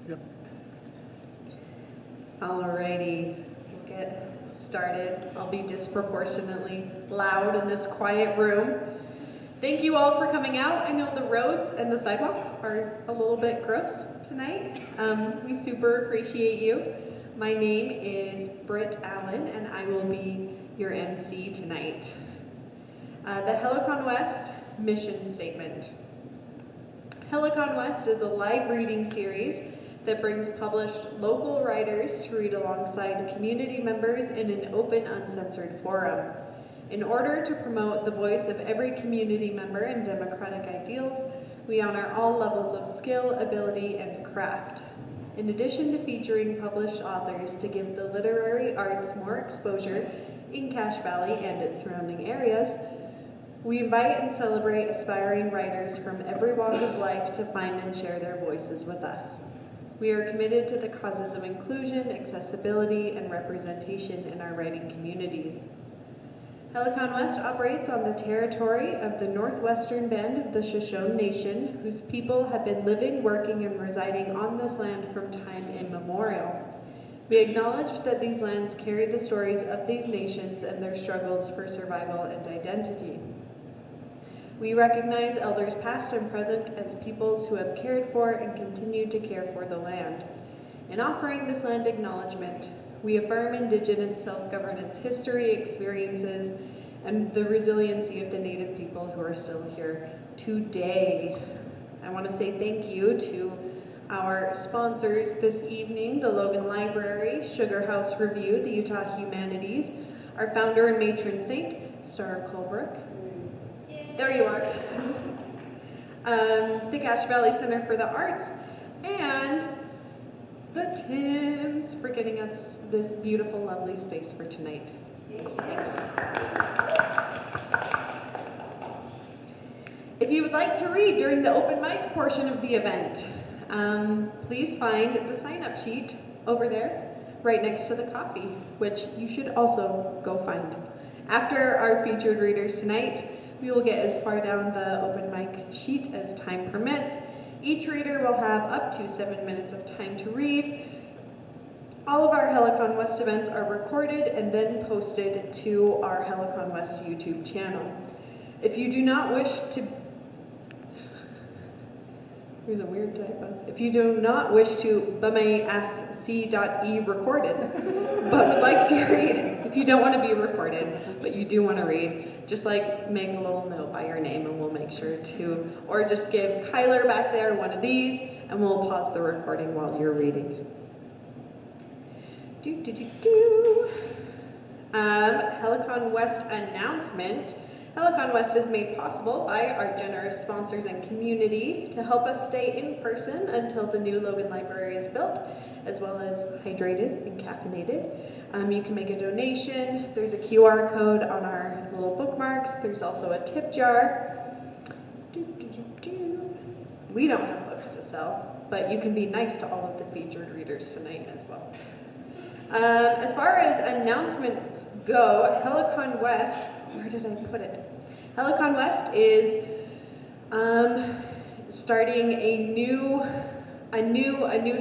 Yep. Alrighty, we'll get started. I'll be disproportionately loud in this quiet room. Thank you all for coming out. I know the roads and the sidewalks are a little bit gross tonight. We super appreciate you. My name is Britt Allen, and I will be your MC tonight. The Helicon West mission statement. Helicon West is a live reading series that brings published local writers to read alongside community members in an open, uncensored forum. In order to promote the voice of every community member and democratic ideals, we honor all levels of skill, ability, and craft. In addition to featuring published authors to give the literary arts more exposure in Cache Valley and its surrounding areas, we invite and celebrate aspiring writers from every walk of life to find and share their voices with us. We are committed to the causes of inclusion, accessibility, and representation in our writing communities. Helicon West operates on the territory of the northwestern band of the Shoshone Nation, whose people have been living, working, and residing on this land from time immemorial. We acknowledge that these lands carry the stories of these nations and their struggles for survival and identity. We recognize elders past and present as peoples who have cared for and continue to care for the land. In offering this land acknowledgement, we affirm Indigenous self-governance history, experiences, and the resiliency of the Native people who are still here today. I want to say thank you to our sponsors this evening, the Logan Library, Sugar House Review, the Utah Humanities, our founder and matron saint, Star Colebrook. There you are. The Cache Valley Center for the Arts, and the Timms for getting us this beautiful, lovely space for tonight. If you would like to read during the open mic portion of the event, please find the sign-up sheet over there, right next to the coffee, which you should also go find. After our featured readers tonight, we will get as far down the open mic sheet as time permits. Each reader will have up to 7 minutes of time to read. All of our Helicon West events are recorded and then posted to our Helicon West YouTube channel. If you do not wish to... Here's a weird typo. If you do not wish to BMASC.E recorded, but would like to read, if you don't want to be recorded, but you do want to read, just like make a little note by your name and we'll make sure to, or just give Kyler back there one of these and we'll pause the recording while you're reading. Helicon West announcement. Helicon West is made possible by our generous sponsors and community to help us stay in person until the new Logan Library is built, as well as hydrated and caffeinated. You can make a donation. There's a QR code on our little bookmarks. There's also a tip jar. We don't have books to sell, but you can be nice to all of the featured readers tonight as well. As far as announcements go, Helicon West, where did I put it? Helicon West is starting a new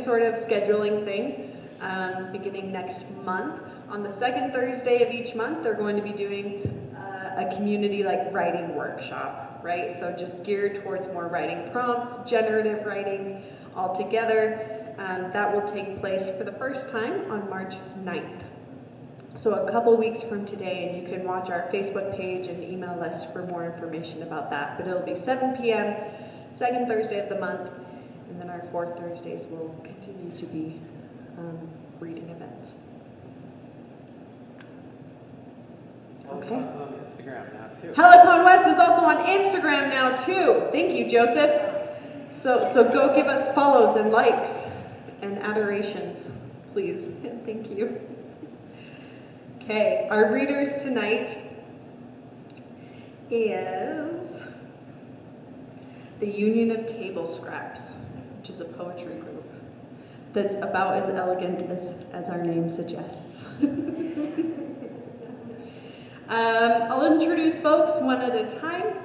sort of scheduling thing beginning next month. On the second Thursday of each month, they're going to be doing a community writing workshop, right? So just geared towards more writing prompts, generative writing all together. That will take place for the first time on March 9th. So a couple weeks from today, and you can watch our Facebook page and email list for more information about that. But it'll be 7 p.m., second Thursday of the month, and then our fourth Thursdays will continue to be reading events. Okay. Helicon's on Instagram now too. Helicon West is also on Instagram now too. Thank you, Joseph. So go give us follows and likes and adorations, please. Thank you. Okay, our readers tonight is the Union of Table Scraps, which is a poetry group that's about as elegant as our name suggests. I'll introduce folks one at a time.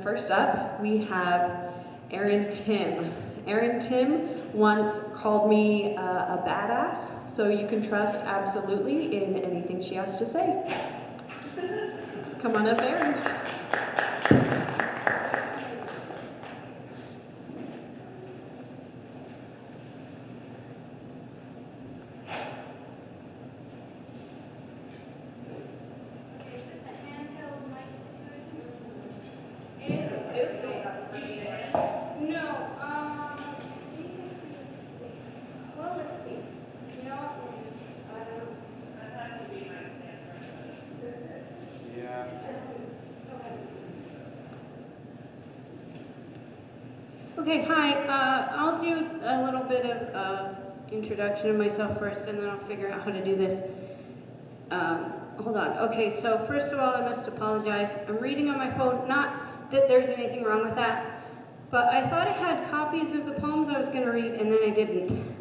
First up, we have Timm. Timm once called me a badass, so you can trust absolutely in anything she has to say. Come on up there. Okay, hi. I'll do a little bit of introduction of myself first, and then I'll figure out how to do this. Hold on. Okay, so first of all, I must apologize. I'm reading on my phone. Not that there's anything wrong with that, but I thought I had copies of the poems I was going to read, and then I didn't.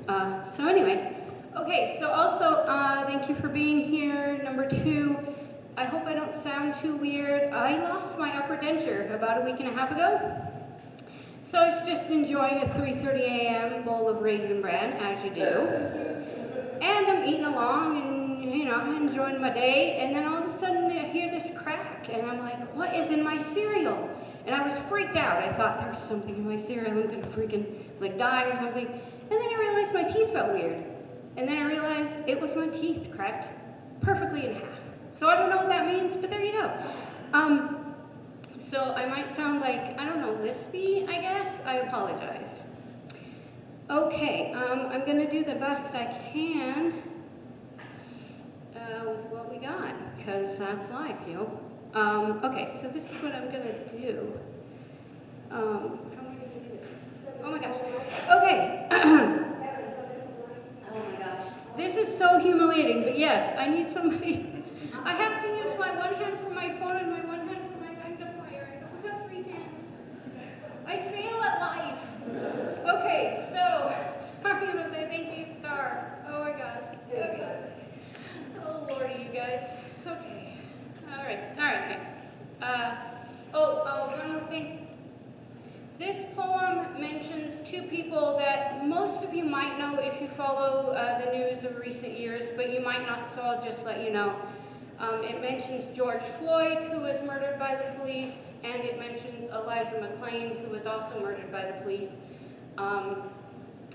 So anyway, okay, so also, thank you for being here. Number 2, I hope I don't sound too weird. I lost my upper denture about a week and a half ago. So I was just enjoying a 3:30 a.m. bowl of Raisin Bran, as you do. And I'm eating along and, you know, I'm enjoying my day. And then all of a sudden I hear this crack. And I'm like, what is in my cereal? And I was freaked out. I thought there's something in my cereal. I'm going to freaking, like, die or something. And then I realized my teeth felt weird. And then I realized it was my teeth cracked perfectly in half. So I don't know what that means, but there you go. So I might sound like, I don't know, lispy, I guess. I apologize. Okay, I'm going to do the best I can with what we got, because that's life, you know. Okay, so this is what I'm going to do. How am I going to do this? Oh my gosh. Okay. Oh my gosh. This is so humiliating, but yes, I need somebody. I have to use my one hand for my phone and my one hand for my magnifier. I don't have 3 hands. I fail at life. Okay, so, sorry about that. Thank you, Star. Oh my gosh. Okay. Oh lordy, you guys. Okay. Alright. One more thing. This poem mentions 2 people that most of you might know if you follow the news of recent years, but you might not, so I'll just let you know. It mentions George Floyd, who was murdered by the police, and it mentions Elijah McClain, who was also murdered by the police.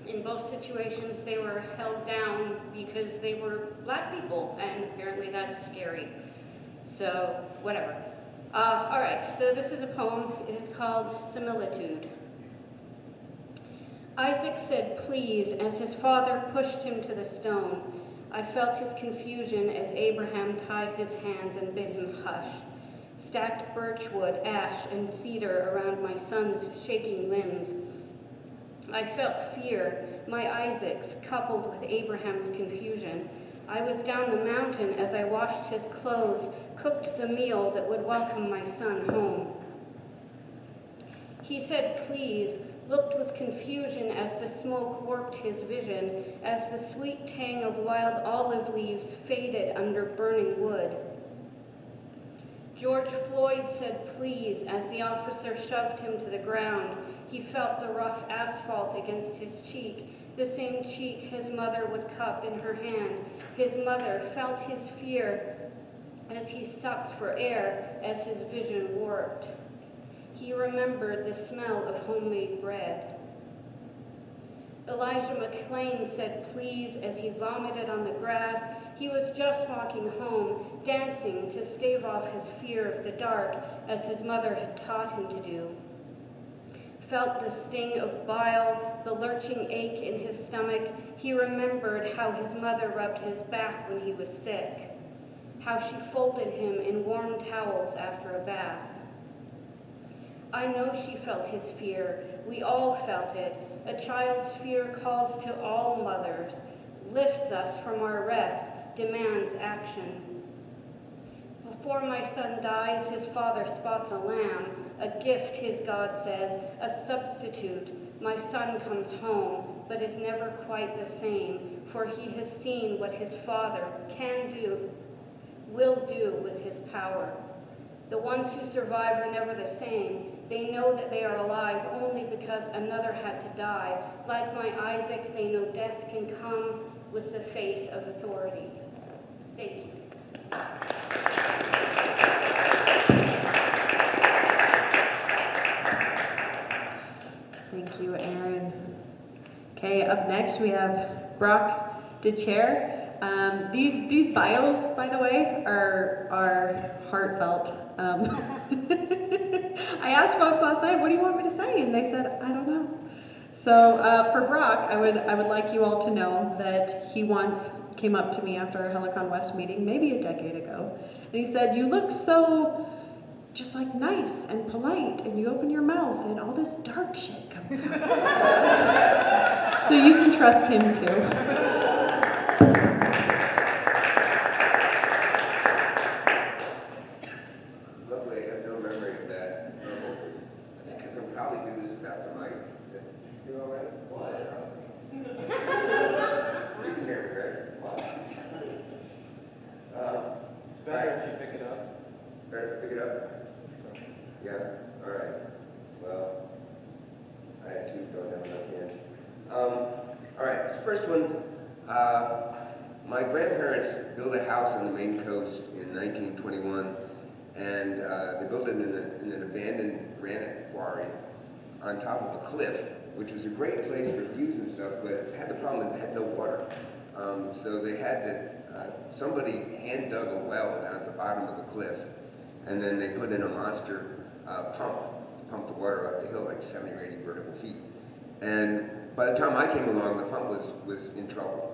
In both situations, they were held down because they were black people, and apparently that's scary. So, whatever. All right, so this is a poem. It is called Similitude. Isaac said, please, as his father pushed him to the stone. I felt his confusion as Abraham tied his hands and bid him hush. Stacked birchwood, ash, and cedar around my son's shaking limbs. I felt fear, my Isaac's, coupled with Abraham's confusion. I was down the mountain as I washed his clothes, cooked the meal that would welcome my son home. He said, please, looked with confusion as the smoke warped his vision, as the sweet tang of wild olive leaves faded under burning wood. George Floyd said, please, as the officer shoved him to the ground. He felt the rough asphalt against his cheek, the same cheek his mother would cup in her hand. His mother felt his fear as he sucked for air, as his vision warped. He remembered the smell of homemade bread. Elijah McClain said please as he vomited on the grass. He was just walking home, dancing to stave off his fear of the dark, as his mother had taught him to do. Felt the sting of bile, the lurching ache in his stomach. He remembered how his mother rubbed his back when he was sick, how she folded him in warm towels after a bath. I know she felt his fear. We all felt it. A child's fear calls to all mothers, lifts us from our rest, demands action. Before my son dies, his father spots a lamb, a gift, his God says, a substitute. My son comes home, but is never quite the same, for he has seen what his father can do, will do with his power. The ones who survive are never the same. They know that they are alive only because another had to die. Like my Isaac, they know death can come with the face of authority. Thank you. Thank you, Aaron. Okay, up next we have Brock Dethier. These bios, by the way, are heartfelt. I asked folks last night, what do you want me to say? And they said, I don't know. So for Brock, I would like you all to know that he once came up to me after a Helicon West meeting, maybe a decade ago, and he said, you look so just like nice and polite, and you open your mouth and all this dark shit comes out. So you can trust him too. My grandparents built a house on the Maine coast in 1921, and they built it in an abandoned granite quarry on top of a cliff, which was a great place for views and stuff, but it had the problem that it had no water. So they had to, somebody hand dug a well down at the bottom of the cliff, and then they put in a monster pump to pump the water up the hill like 70 or 80 vertical feet. And by the time I came along, the pump was in trouble.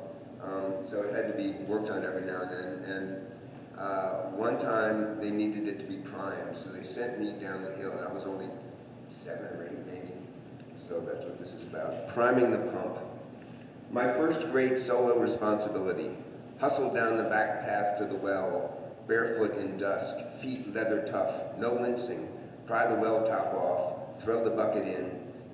So it had to be worked on every now and then. And one time they needed it to be primed, so they sent me down the hill, and I was only 7 or 8 maybe. So that's what this is about. Priming the pump. My first great solo responsibility. Hustled down the back path to the well, barefoot in dusk, feet leather tough, no wincing. Pry the well top off, throw the bucket in,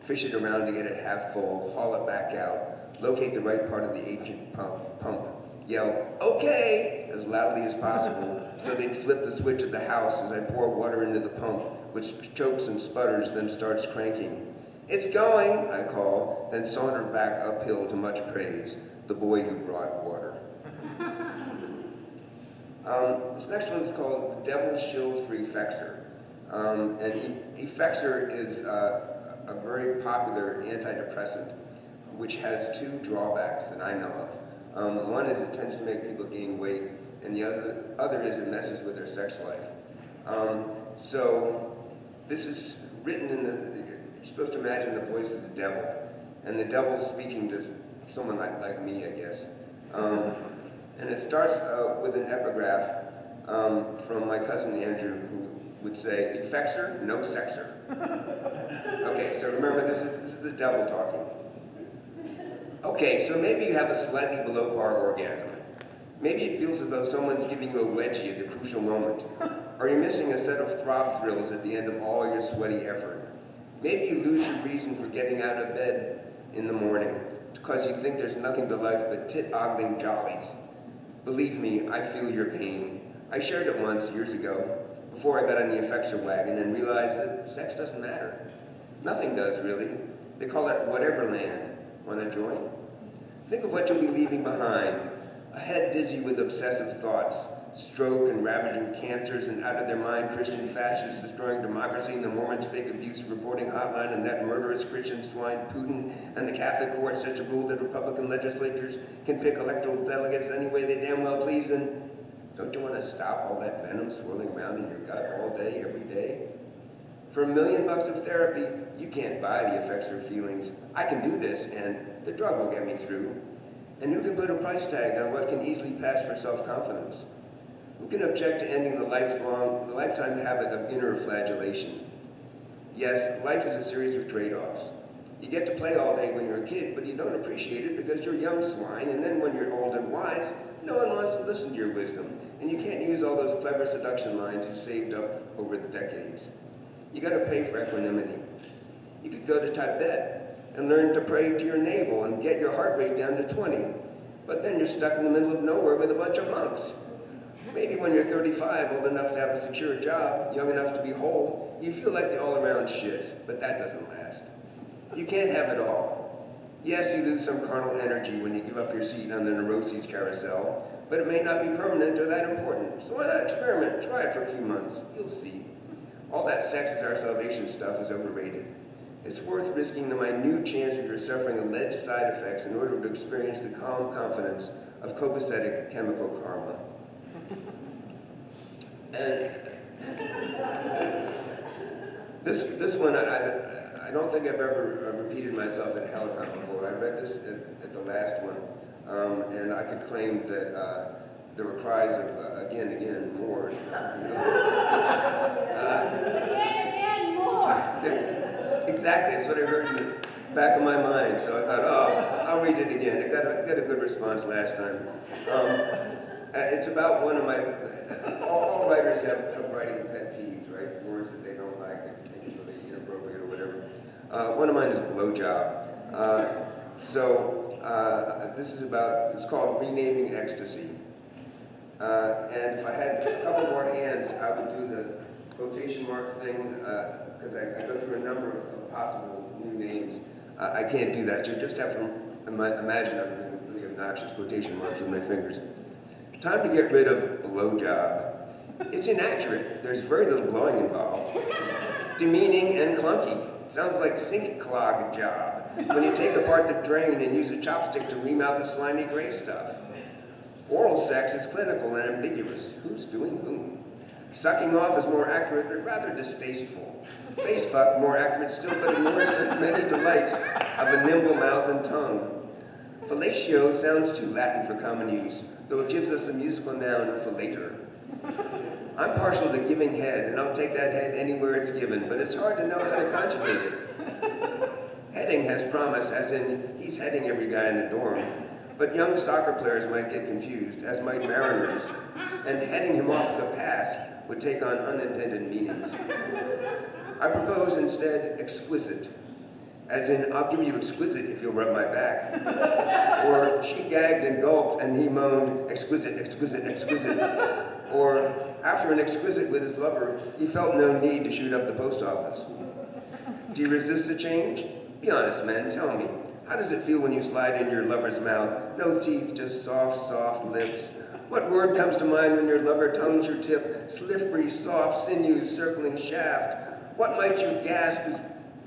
fish it around to get it half full, haul it back out, locate the right part of the ancient pump, yell, okay, as loudly as possible, so they'd flip the switch at the house as I pour water into the pump, which chokes and sputters, then starts cranking. It's going, I call, then saunter back uphill to much praise, the boy who brought water. This next one is called The Devil's Shield for Effexor. And Effexor is a very popular antidepressant, which has 2 drawbacks that I know of. One is it tends to make people gain weight, and the other is it messes with their sex life. So this is written in you're supposed to imagine the voice of the devil, and the devil speaking to someone like me, I guess. And it starts with an epigraph from my cousin Andrew, who would say, Effexor, no sexer. Okay, so remember, this is the devil talking. Okay, so maybe you have a slightly below par orgasm. Maybe it feels as though someone's giving you a wedgie at the crucial moment. Or you're missing a set of throb thrills at the end of all your sweaty effort. Maybe you lose your reason for getting out of bed in the morning because you think there's nothing to life but tit-ogling jollies. Believe me, I feel your pain. I shared it once years ago, before I got on the Effexor wagon and realized that sex doesn't matter. Nothing does, really. They call it whatever land. Want to join? Think of what you'll be leaving behind. A head dizzy with obsessive thoughts, stroke and ravaging cancers and out-of-their-mind Christian fascists destroying democracy and the Mormons' fake abuse reporting hotline and that murderous Christian swine Putin and the Catholic court set a rule that Republican legislatures can pick electoral delegates any way they damn well please, and don't you want to stop all that venom swirling around in your gut all day, every day? For $1 million of therapy, you can't buy the Effexor feelings. I can do this, and the drug will get me through. And who can put a price tag on what can easily pass for self-confidence? Who can object to ending the lifetime habit of inner flagellation? Yes, life is a series of trade-offs. You get to play all day when you're a kid, but you don't appreciate it because you're young swine, and then when you're old and wise, no one wants to listen to your wisdom, and you can't use all those clever seduction lines you saved up over the decades. You got to pay for equanimity. You could go to Tibet and learn to pray to your navel and get your heart rate down to 20, but then you're stuck in the middle of nowhere with a bunch of monks. Maybe when you're 35, old enough to have a secure job, young enough to be whole, you feel like the all-around shit, but that doesn't last. You can't have it all. Yes, you lose some carnal energy when you give up your seat on the neuroses carousel, but it may not be permanent or that important. So why not experiment? Try it for a few months. You'll see. All that sex is our salvation stuff is overrated. It's worth risking the minute chance of your suffering alleged side effects in order to experience the calm confidence of copacetic chemical karma. And this one, I don't think I've ever repeated myself at Helicon before. I read this at the last one, and I could claim that there were cries of again, more. Again, more. Exactly, that's what I heard in the back of my mind. So I thought, oh, I'll read it again. I got a good response last time. It's about one of my, all writers have writing pet peeves, right? Words that they don't like, that they think are really inappropriate or whatever. One of mine is blowjob. This is about, it's called Renaming Ecstasy. And if I had a couple more hands, I would do the quotation mark thing, because I go through a number of possible new names. I can't do that. You just have to imagine I'm doing really obnoxious quotation marks with my fingers. Time to get rid of blowjob. It's inaccurate. There's very little blowing involved. Demeaning and clunky. Sounds like sink clog job. When you take apart the drain and use a chopstick to ream out the slimy gray stuff. Oral sex is clinical and ambiguous. Who's doing whom? Sucking off is more accurate but rather distasteful. Face fuck, more accurate still, but ignores the many delights of a nimble mouth and tongue. Fellatio sounds too Latin for common use, though it gives us the musical noun fellator. I'm partial to giving head, and I'll take that head anywhere it's given, but it's hard to know how to conjugate it. Heading has promise, as in, he's heading every guy in the dorm. But young soccer players might get confused, as might mariners, and heading him off the pass would take on unintended meanings. I propose instead exquisite, as in, I'll give you exquisite if you'll rub my back. Or she gagged and gulped and he moaned, exquisite, exquisite, exquisite. Or after an exquisite with his lover, he felt no need to shoot up the post office. Do you resist the change? Be honest, man, tell me. How does it feel when you slide in your lover's mouth? No teeth, just soft, soft lips. What word comes to mind when your lover tongues your tip? Slippery, soft, sinews circling shaft. What might you gasp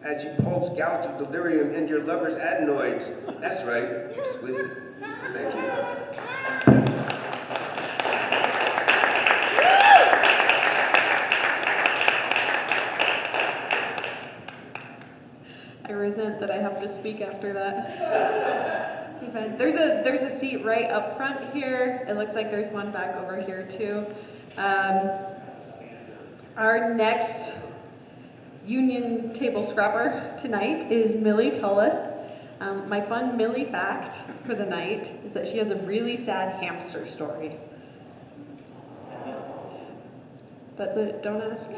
as you pulse gout of delirium in your lover's adenoids? That's right, exquisite. Thank you. I resent that I have to speak after that event. There's a seat right up front here. It looks like there's one back over here too. Our next union table scrubber tonight is Millie Tullis. My fun Millie fact for the night is that she has a really sad hamster story. That's it, don't ask.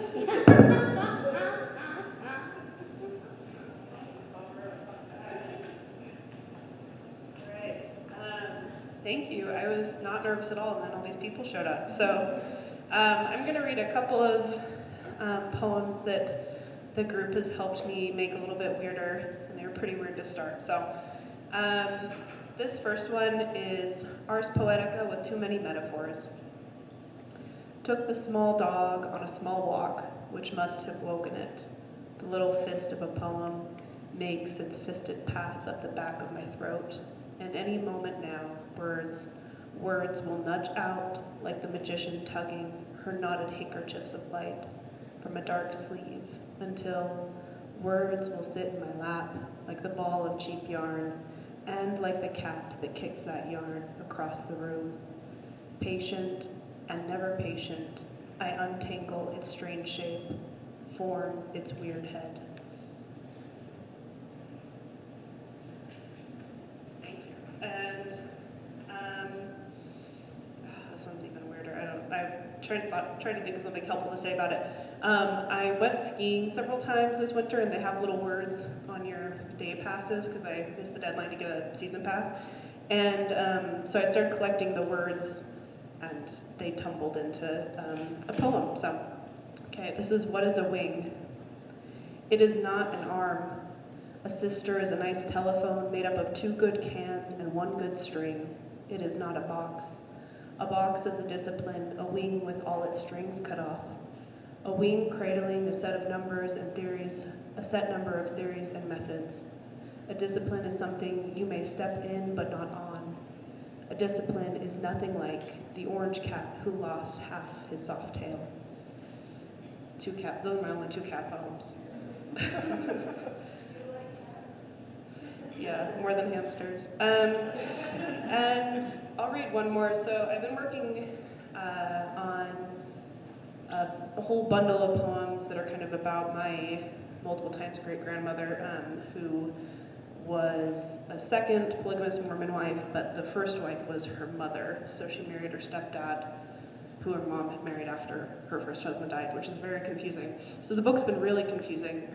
Thank you. I was not nervous at all, and then all these people showed up. So I'm going to read a couple of poems that the group has helped me make a little bit weirder, and they were pretty weird to start. So this first one is Ars Poetica with too many metaphors. Took the small dog on a small walk, which must have woken it. The little fist of a poem makes its fisted path up the back of my throat. And any moment now, words will nudge out like the magician tugging her knotted handkerchiefs of light from a dark sleeve, until words will sit in my lap like the ball of cheap yarn, and like the cat that kicks that yarn across the room. Patient and never patient, I untangle its strange shape, form its weird head. And this one's even weirder. I tried to think of something helpful to say about it. I went skiing several times this winter, and they have little words on your day passes because I missed the deadline to get a season pass. And so I started collecting the words, and they tumbled into a poem. So, okay, this is What is a Wing? It is not an arm. A sister is a nice telephone made up of 2 good cans and 1 good string. It is not a box. A box is a discipline, a wing with all its strings cut off. A wing cradling a set of numbers and theories, a set number of theories and methods. A discipline is something you may step in but not on. A discipline is nothing like the orange cat who lost half his soft tail. Those are my only 2 cat poems. Yeah, more than hamsters. And I'll read one more. So I've been working on a whole bundle of poems that are kind of about my multiple times great-grandmother, who was a second polygamous Mormon wife, but the first wife was her mother. So she married her stepdad, who her mom had married after her first husband died, which is very confusing. So the book's been really confusing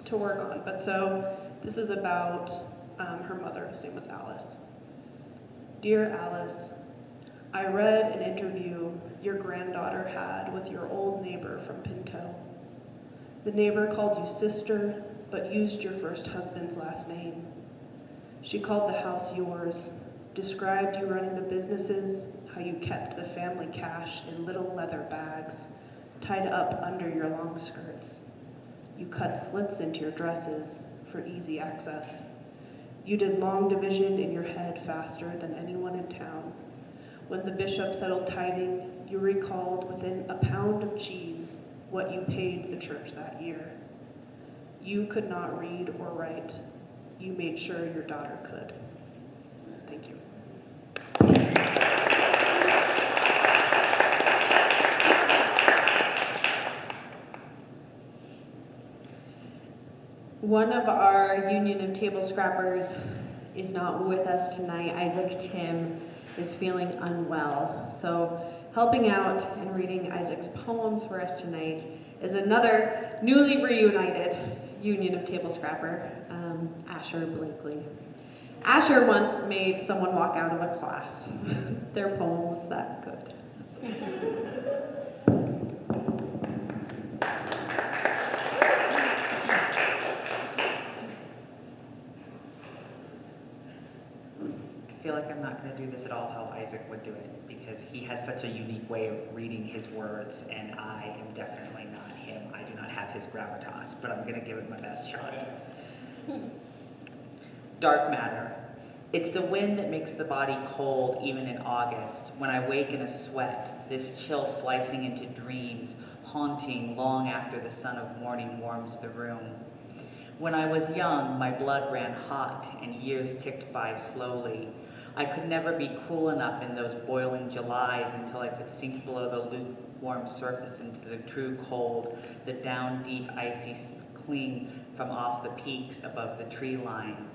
to work on. But so this is about her mother, whose name was Alice. Dear Alice, I read an interview your granddaughter had with your old neighbor from Pinto. The neighbor called you sister, but used your first husband's last name. She called the house yours, described you running the businesses, how you kept the family cash in little leather bags, tied up under your long skirts. You cut slits into your dresses for easy access. You did long division in your head faster than anyone in town. When the bishop settled tithing, you recalled within a pound of cheese what you paid the church that year. You could not read or write. You made sure your daughter could. Thank you. One of our Union of Table Scrappers is not with us tonight. Isaac Timm is feeling unwell. So helping out and reading Isaac's poems for us tonight is another newly reunited Union of Table Scrapper, Asher Blakely. Asher once made someone walk out of a class. Their poem was that good. I feel like I'm not going to do this at all how Isaac would do it, because he has such a unique way of reading his words, and I am definitely not him. I do not have his gravitas, but I'm going to give it my best shot. Dark matter. It's the wind that makes the body cold even in August, when I wake in a sweat, this chill slicing into dreams, haunting long after the sun of morning warms the room. When I was young, my blood ran hot and years ticked by slowly. I could never be cool enough in those boiling Julys until I could sink below the lukewarm surface into the true cold, the down deep icy cling from off the peaks above the tree line.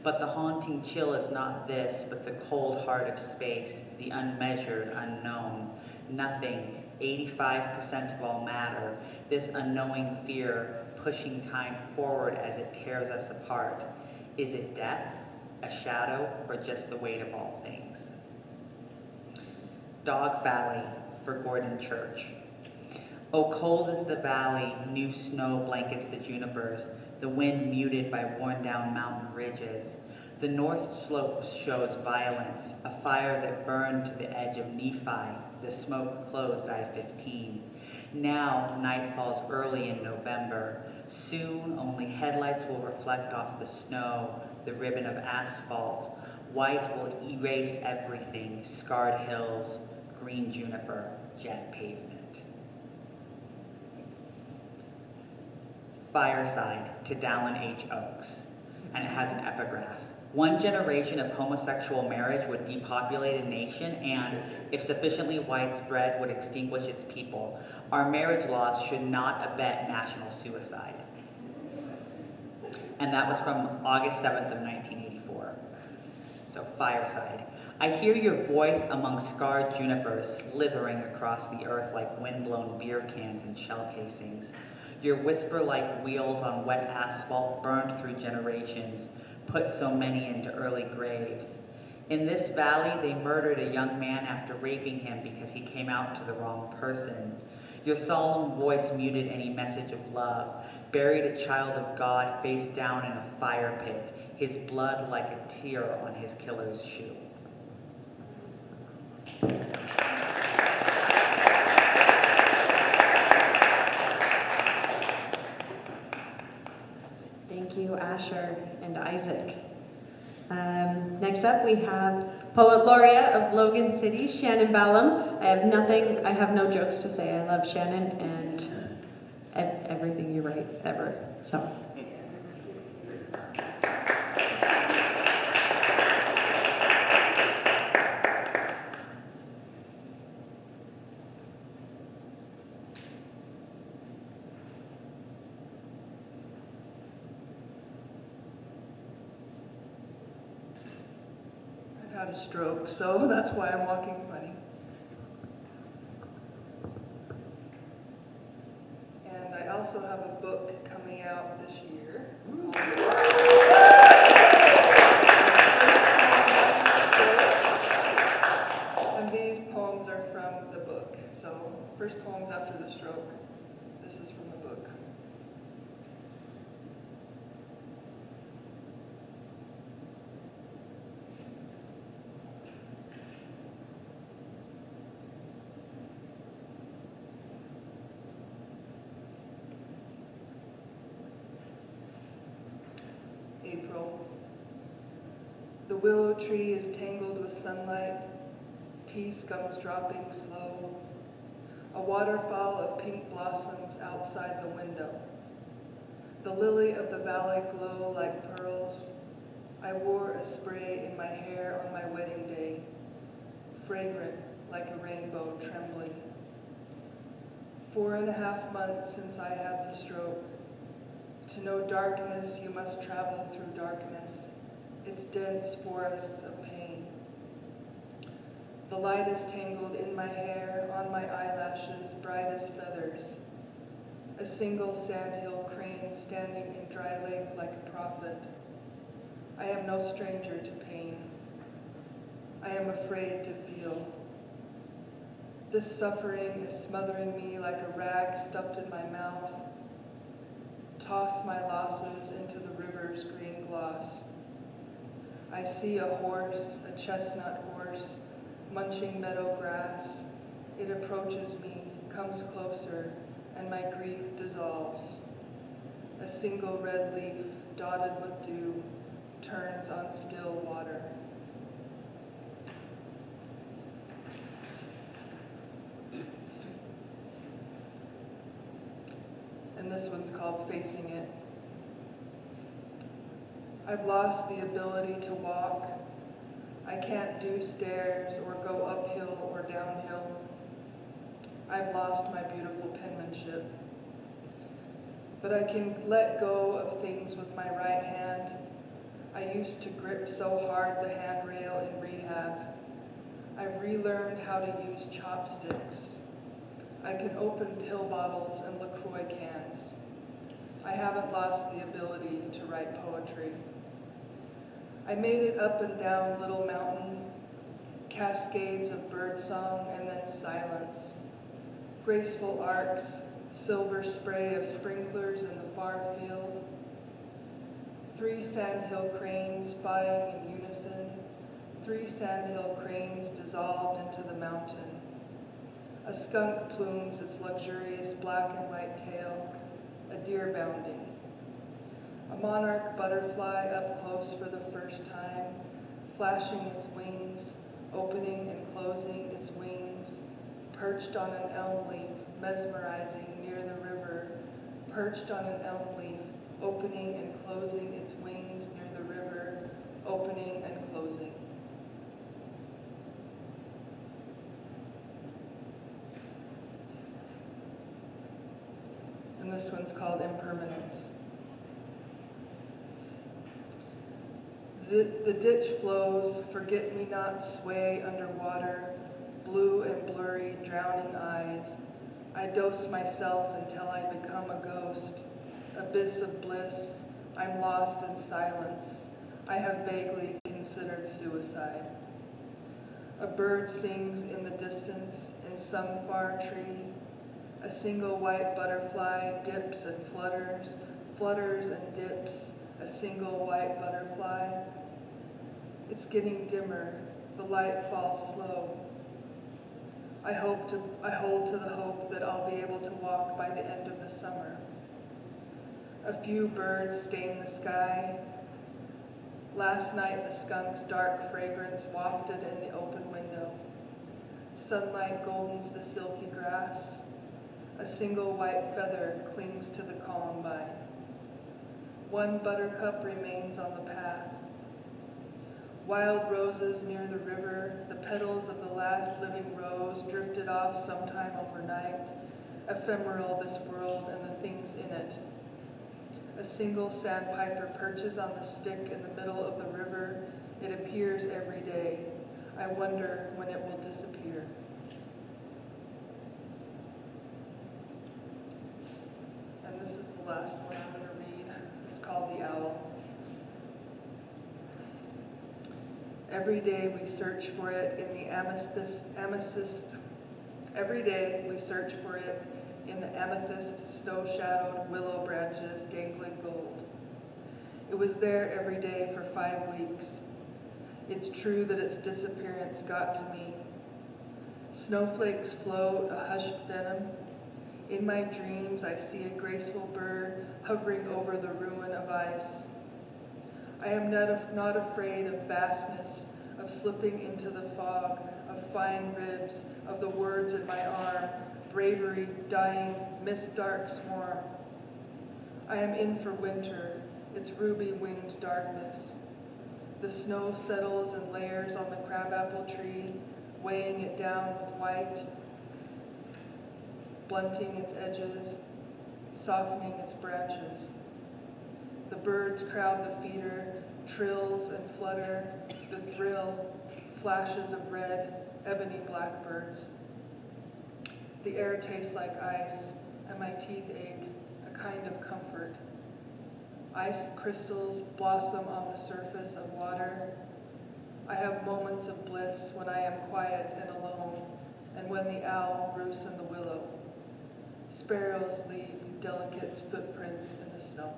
But the haunting chill is not this, but the cold heart of space, the unmeasured, unknown. Nothing, 85% of all matter, this unknowing fear pushing time forward as it tears us apart. Is it death, a shadow, or just the weight of all things? Dog Valley for Gordon Church. Oh, cold is the valley, new snow blankets the junipers, the wind muted by worn-down mountain ridges. The north slope shows violence, a fire that burned to the edge of Nephi. The smoke closed I-15. Now, night falls early in November. Soon, only headlights will reflect off the snow, the ribbon of asphalt. White will erase everything, scarred hills, green juniper, jet pavement. Fireside to Dallin H. Oaks, and it has an epigraph. One generation of homosexual marriage would depopulate a nation and, if sufficiently widespread, would extinguish its people. Our marriage laws should not abet national suicide. And that was from August 7th of 1984. So, Fireside. I hear your voice among scarred junipers slithering across the earth like windblown beer cans and shell casings. Your whisper like wheels on wet asphalt burned through generations, put so many into early graves. In this valley, they murdered a young man after raping him because he came out to the wrong person. Your solemn voice muted any message of love, buried a child of God face down in a fire pit, his blood like a tear on his killer's shoe. Thank you, Asher and Isaac. Next up, we have Poet Laureate of Logan City, Shanan Ballam. I have no jokes to say. I love Shanan and everything you write ever. So. Had a stroke, so that's why I'm walking funny. And I also have a book coming out this year. And these poems are from the book. So, first poems after the stroke. This is from the book. April. The willow tree is tangled with sunlight. Peace comes dropping slow. A waterfall of pink blossoms outside the window. The lily of the valley glow like pearls. I wore a spray in my hair on my wedding day, fragrant like a rainbow trembling. 4.5 months since I had the stroke. To know darkness, you must travel through darkness, its dense forests of pain. The light is tangled in my hair, on my eyelashes, bright as feathers. A single sandhill crane standing in dry lake like a prophet. I am no stranger to pain. I am afraid to feel. This suffering is smothering me like a rag stuffed in my mouth. Toss my losses into the river's green gloss. I see a horse, a chestnut horse, munching meadow grass. It approaches me, comes closer, and my grief dissolves. A single red leaf, dotted with dew, turns on still water. And this one's called Facing It. I've lost the ability to walk. I can't do stairs or go uphill or downhill. I've lost my beautiful penmanship. But I can let go of things with my right hand. I used to grip so hard the handrail in rehab. I've relearned how to use chopsticks. I can open pill bottles and LaCroix cans. I haven't lost the ability to write poetry. I made it up and down little mountains, cascades of birdsong and then silence, graceful arcs, silver spray of sprinklers in the far field, 3 sandhill cranes spying in unison, 3 sandhill cranes dissolved into the mountain. A skunk plumes its luxurious black and white tail, a deer bounding. A monarch butterfly up close for the first time, flashing its wings, opening and closing its wings, perched on an elm leaf, mesmerizing near the river, perched on an elm leaf, opening and closing its wings near the river, opening and closing. And this one's called Impermanence. The ditch flows, forget-me-nots sway underwater, blue and blurry, drowning eyes. I dose myself until I become a ghost, abyss of bliss. I'm lost in silence. I have vaguely considered suicide. A bird sings in the distance in some far tree. A single white butterfly dips and flutters, flutters and dips, a single white butterfly. It's getting dimmer, the light falls slow. I hold to the hope that I'll be able to walk by the end of the summer. A few birds stain the sky. Last night the skunk's dark fragrance wafted in the open window. Sunlight goldens the silky grass. A single white feather clings to the columbine. One buttercup remains on the path. Wild roses near the river, the petals of the last living rose drifted off sometime overnight, ephemeral this world and the things in it. A single sandpiper perches on the stick in the middle of the river. It appears every day. I wonder when it will disappear. And this is the last one I'm going to read. It's called The Owl. Every day we search for it in the amethyst. Every day we search for it in the amethyst, snow-shadowed willow branches dangling gold. It was there every day for 5 weeks. It's true that its disappearance got to me. Snowflakes float a hushed venom. In my dreams I see a graceful bird hovering over the ruin of ice. I am not afraid of vastness, of slipping into the fog, of fine ribs, of the words in my arm, bravery, dying, mist-dark swarm. I am in for winter, its ruby-winged darkness. The snow settles in layers on the crabapple tree, weighing it down with white, blunting its edges, softening its branches. The birds crowd the feeder, trills and flutter, the thrill, flashes of red, ebony blackbirds. The air tastes like ice, and my teeth ache, a kind of comfort. Ice crystals blossom on the surface of water. I have moments of bliss when I am quiet and alone, and when the owl roosts in the willow. Sparrows leave delicate footprints in the snow.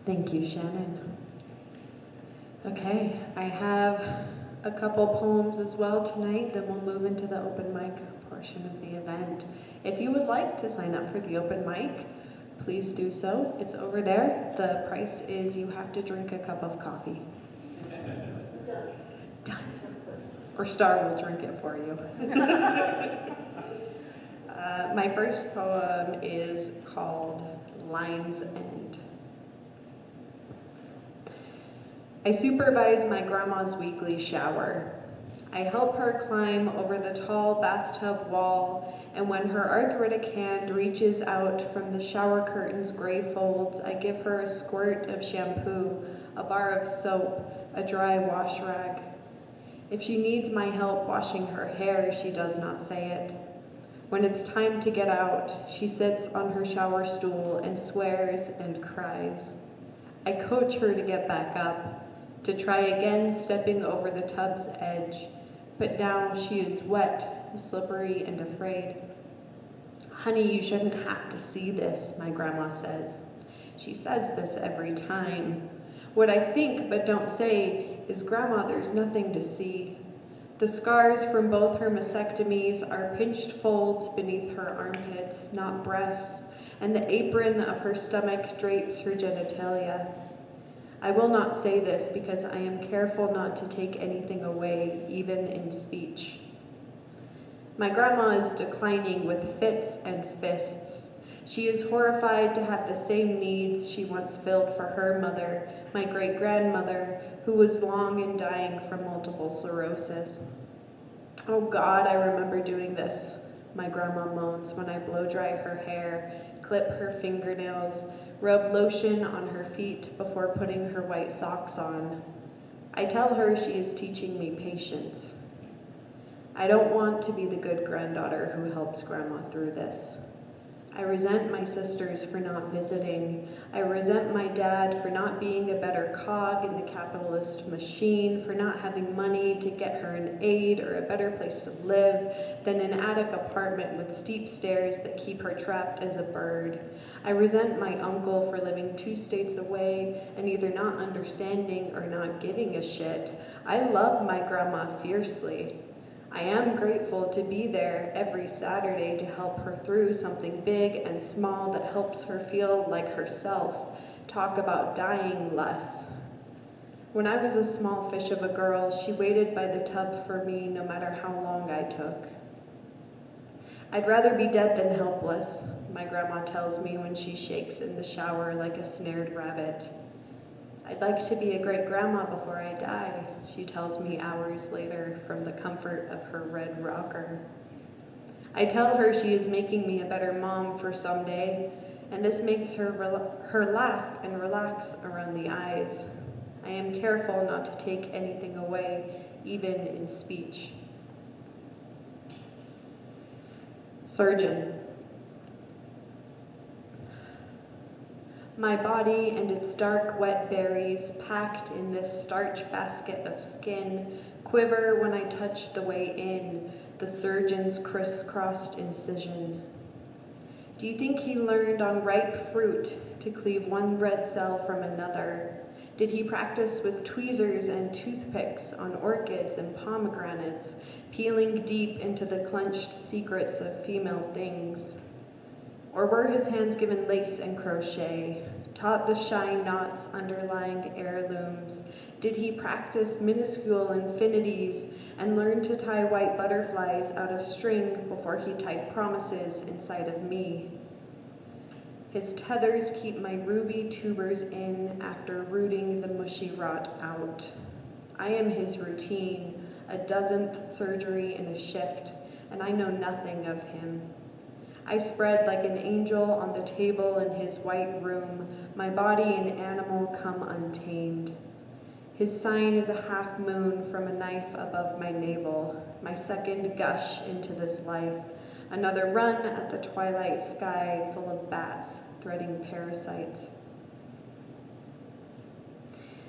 Thank you, Shanan. Okay, I have a couple poems as well tonight, then we'll move into the open mic portion of the event. If you would like to sign up for the open mic, please do so. It's over there. The price is you have to drink a cup of coffee. Done. Or Star will drink it for you. My first poem is called Line's End. I supervise my grandma's weekly shower. I help her climb over the tall bathtub wall, and when her arthritic hand reaches out from the shower curtain's gray folds, I give her a squirt of shampoo, a bar of soap, a dry wash rag. If she needs my help washing her hair, she does not say it. When it's time to get out, she sits on her shower stool and swears and cries. I coach her to get back up, to try again stepping over the tub's edge, but now she is wet, slippery, and afraid. Honey, you shouldn't have to see this, my grandma says. She says this every time. What I think but don't say is, Grandma, there's nothing to see. The scars from both her mastectomies are pinched folds beneath her armpits, not breasts, and the apron of her stomach drapes her genitalia. I will not say this because I am careful not to take anything away, even in speech. My grandma is declining with fits and fists. She is horrified to have the same needs she once filled for her mother, my great-grandmother, who was long in dying from multiple sclerosis. Oh God, I remember doing this, my grandma moans when I blow dry her hair, clip her fingernails, rub lotion on her feet before putting her white socks on. I tell her she is teaching me patience. I don't want to be the good granddaughter who helps Grandma through this. I resent my sisters for not visiting. I resent my dad for not being a better cog in the capitalist machine, for not having money to get her an aide or a better place to live than an attic apartment with steep stairs that keep her trapped as a bird. I resent my uncle for living 2 states away and either not understanding or not giving a shit. I love my grandma fiercely. I am grateful to be there every Saturday to help her through something big and small that helps her feel like herself, talk about dying less. When I was a small fish of a girl, she waited by the tub for me no matter how long I took. I'd rather be dead than helpless, my grandma tells me when she shakes in the shower like a snared rabbit. I'd like to be a great grandma before I die, she tells me hours later from the comfort of her red rocker. I tell her she is making me a better mom for someday, and this makes her laugh and relax around the eyes. I am careful not to take anything away, even in speech. Surgeon. My body and its dark, wet berries, packed in this starch basket of skin, quiver when I touch the way in, the surgeon's crisscrossed incision. Do you think he learned on ripe fruit to cleave one red cell from another? Did he practice with tweezers and toothpicks on orchids and pomegranates, peeling deep into the clenched secrets of female things? Or were his hands given lace and crochet, taught the shy knots underlying heirlooms? Did he practice minuscule infinities and learn to tie white butterflies out of string before he tied promises inside of me? His tethers keep my ruby tubers in after rooting the mushy rot out. I am his routine, a dozenth surgery in a shift, and I know nothing of him. I spread like an angel on the table in his white room, my body an animal come untamed. His sign is a half moon from a knife above my navel, my second gush into this life, another run at the twilight sky full of bats threading parasites.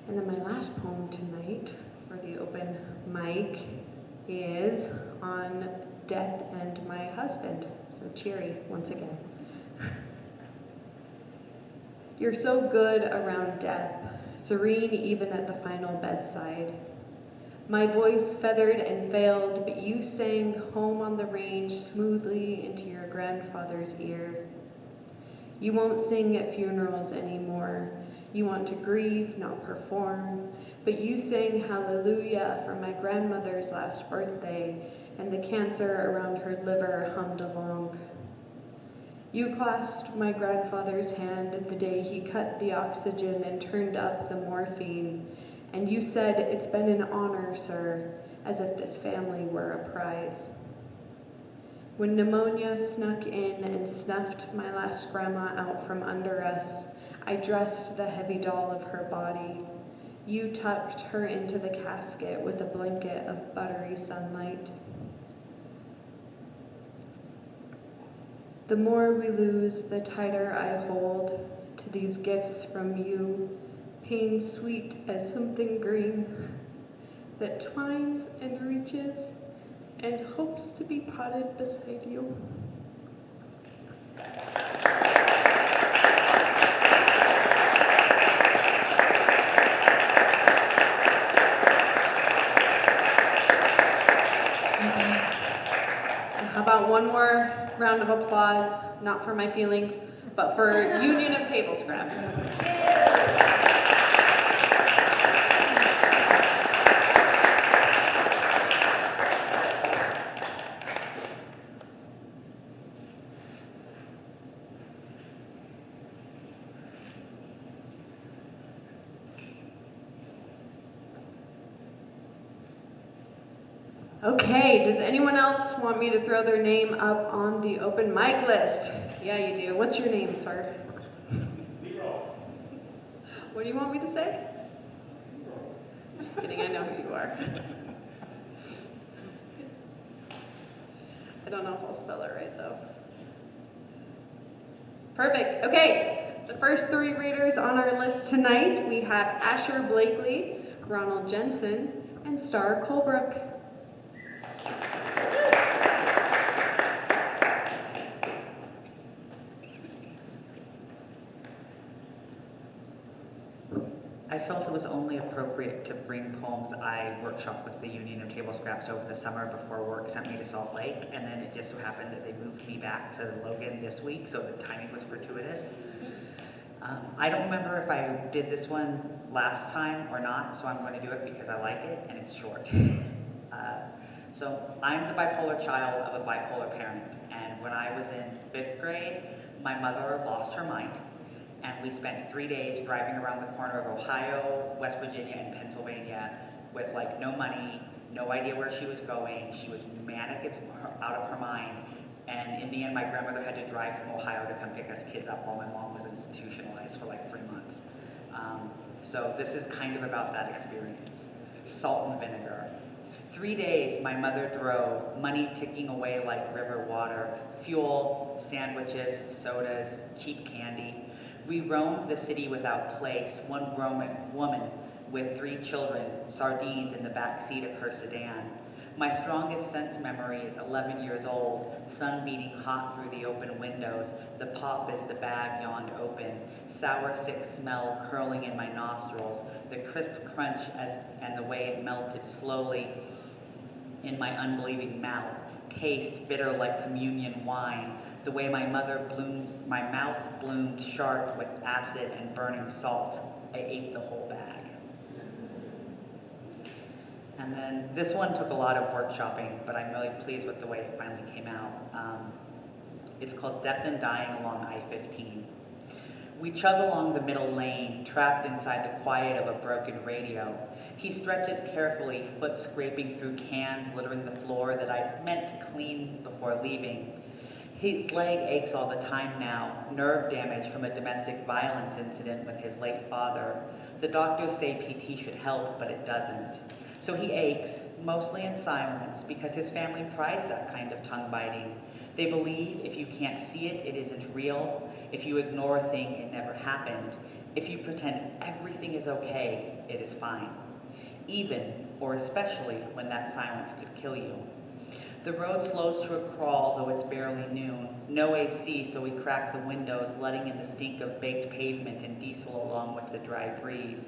And then my last poem tonight for the open mic is on death and my husband. So cheery once again. You're so good around death, serene even at the final bedside. My voice feathered and failed, but you sang home on the range smoothly into your grandfather's ear. You won't sing at funerals anymore. You want to grieve, not perform, but you sang hallelujah for my grandmother's last birthday, and the cancer around her liver hummed along. You clasped my grandfather's hand the day he cut the oxygen and turned up the morphine, and you said, "It's been an honor, sir," as if this family were a prize. When pneumonia snuck in and snuffed my last grandma out from under us, I dressed the heavy doll of her body. You tucked her into the casket with a blanket of buttery sunlight. The more we lose, the tighter I hold to these gifts from you, pain sweet as something green that twines and reaches and hopes to be potted beside you. How about one more round of applause, not for my feelings, but for Union of Table Scraps. Okay, does anyone else want me to throw their name up on the open mic list? Yeah, you do. What's your name, sir? What do you want me to say? Just kidding, I know who you are. I don't know if I'll spell it right though. Perfect, okay. The first three readers on our list tonight, we have Asher Blakely, Ronald Jensen, and Star Colebrook. I felt it was only appropriate to bring poems I workshopped with the Union of Table Scraps over the summer before work sent me to Salt Lake, and then it just so happened that they moved me back to Logan this week, so the timing was fortuitous. I don't remember if I did this one last time or not, so I'm going to do it because I like it, and it's short. So I'm the bipolar child of a bipolar parent, and when I was in 5th grade, my mother lost her mind. And we spent 3 days driving around the corner of Ohio, West Virginia, and Pennsylvania with like no money, no idea where she was going. She was manic, it's out of her mind. And in the end, my grandmother had to drive from Ohio to come pick us kids up while my mom was institutionalized for like 3 months. So this is kind of about that experience. Salt and vinegar. 3 days my mother drove, money ticking away like river water, fuel, sandwiches, sodas, cheap candy. We roamed the city without place, one grown woman with 3 children, sardines in the back seat of her sedan. My strongest sense memory is 11 years old, sun beating hot through the open windows, the pop as the bag yawned open, sour sick smell curling in my nostrils, the crisp crunch and the way it melted slowly in my unbelieving mouth, taste bitter like communion wine, the way my mouth bloomed sharp with acid and burning salt. I ate the whole bag. And then this one took a lot of workshopping, but I'm really pleased with the way it finally came out. It's called Death and Dying Along I-15. We chug along the middle lane, trapped inside the quiet of a broken radio. He stretches carefully, foot scraping through cans littering the floor that I'd meant to clean before leaving. His leg aches all the time now, nerve damage from a domestic violence incident with his late father. The doctors say PT should help, but it doesn't. So he aches, mostly in silence, because his family prides that kind of tongue biting. They believe if you can't see it, it isn't real. If you ignore a thing, it never happened. If you pretend everything is okay, it is fine. Even, or especially, when that silence could kill you. The road slows to a crawl, though it's barely noon. No AC, so we crack the windows, letting in the stink of baked pavement and diesel along with the dry breeze.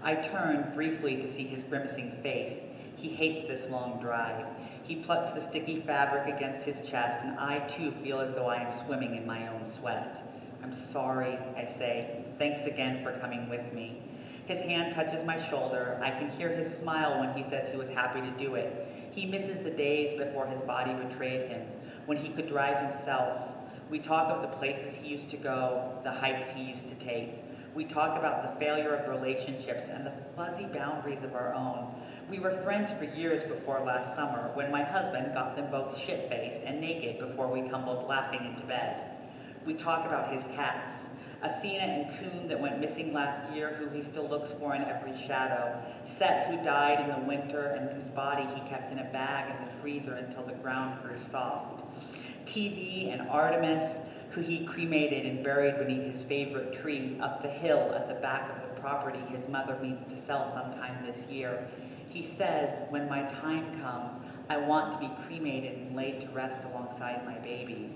I turn briefly to see his grimacing face. He hates this long drive. He plucks the sticky fabric against his chest, and I too feel as though I am swimming in my own sweat. I'm sorry, I say. Thanks again for coming with me. His hand touches my shoulder. I can hear his smile when he says he was happy to do it. He misses the days before his body betrayed him, when he could drive himself. We talk of the places he used to go, the hikes he used to take. We talk about the failure of relationships and the fuzzy boundaries of our own. We were friends for years before last summer, when my husband got them both shit-faced and naked before we tumbled laughing into bed. We talk about his cats, Athena and Coon that went missing last year, who he still looks for in every shadow, Set, who died in the winter and whose body he kept in a bag in the freezer until the ground grew soft, TV and Artemis, who he cremated and buried beneath his favorite tree up the hill at the back of the property his mother means to sell sometime this year. He says, when my time comes, I want to be cremated and laid to rest alongside my babies.